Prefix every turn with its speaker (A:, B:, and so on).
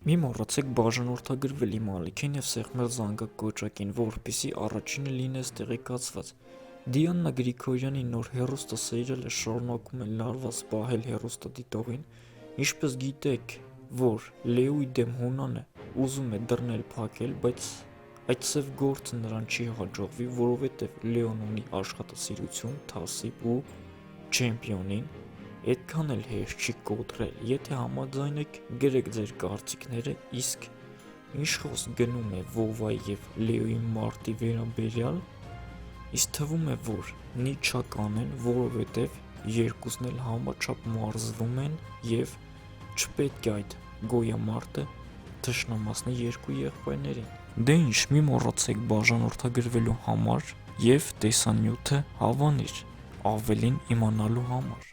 A: Մի մոռացեք բաժանորդագրվել իմ ալիքին և սեղմել զանգակոճակին, որպեսզի առաջինը լինես տեղեկացված։ Դիանա Գրիգորյանի նոր հեռուստասերիալը շարունակում է լարված պահել հեռուստադիտողին։ Ինչպես գիտեք, որ Լեոյի դեմ Հունանը ուզում է դռներ փակել, բայց այդ սև գործը նրան չի հաջողվի, որովհետև Լեոն ունի աշխատասիրություն, թասիբ ու չեմպիոնին այդքան էլ հեշտ չի կոտրել։ Եթե համաձայն եք, գրեք ձեր կարծիքները, իսկ ինչ խոսք գնում է Վովայի և Լեոյի մարտի վերաբերյալ, ինձ թվում է, որ նիչական են, որովհետև երկուսն էլ համաչափ մարզվում են և չպետք է այդ գոյամարտը թշնամացնի երկու եղբայրներին։ Դե ինչ, մի մոռացեք բաժանորդագրվելու համար և տեսանյութը հավանիր ավելին իմանալու համար։